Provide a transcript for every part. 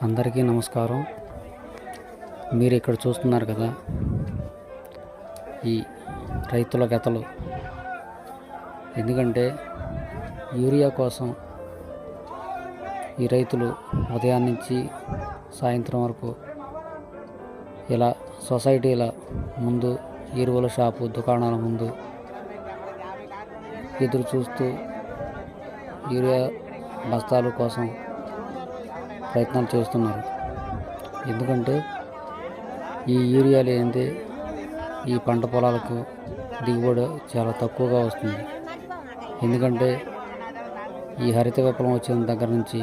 అందరికీ నమస్కారం. మీరు ఇక్కడ చూస్తున్నారు కదా, ఈ రైతుల వ్యతలు. ఎందుకంటే యూరియా కోసం ఈ రైతులు ఉదయం నుంచి సాయంత్రం వరకు ఇలా సొసైటీల ముందు, ఎరువుల షాపు దుకాణాల ముందు ఎదురు చూస్తూ యూరియా బస్తాల కోసం ప్రయత్నాలు చేస్తున్నారు. ఎందుకంటే ఈ యూరియా లేనిదే ఈ పంట పొలాలకు దిగుబడి చాలా తక్కువగా వస్తుంది. ఎందుకంటే ఈ హరిత విప్లవం వచ్చిన దగ్గర నుంచి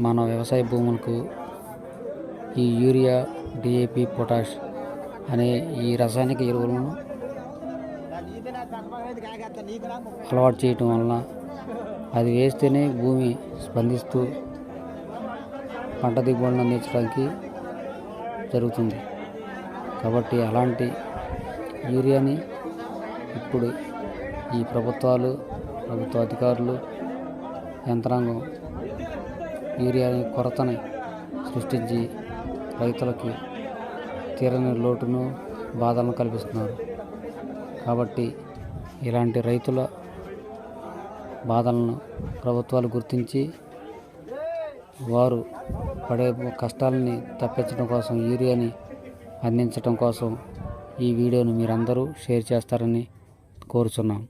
మన వ్యవసాయ భూములకు ఈ యూరియా, డిఏపి, పొటాష్ అనే ఈ రసాయనిక ఎరువులను అలవాటు చేయటం వలన అది వేస్తేనే భూమి స్పందిస్తూ పంట దిగుబడిని అందించడానికి జరుగుతుంది. కాబట్టి అలాంటి యూరియాని ఇప్పుడు ఈ ప్రభుత్వ అధికారులు, యంత్రాంగం యూరియాని కొరతని సృష్టించి రైతులకి తీరని లోటును, బాధలను కల్పిస్తున్నారు. కాబట్టి ఇలాంటి రైతుల బాధలను ప్రభుత్వాలు గుర్తించి వారు పడే కష్టాలని తప్పించడం కోసం యూరియాని అందించడం కోసం ఈ వీడియోని మీరందరూ షేర్ చేస్తారని కోరుచున్నాం.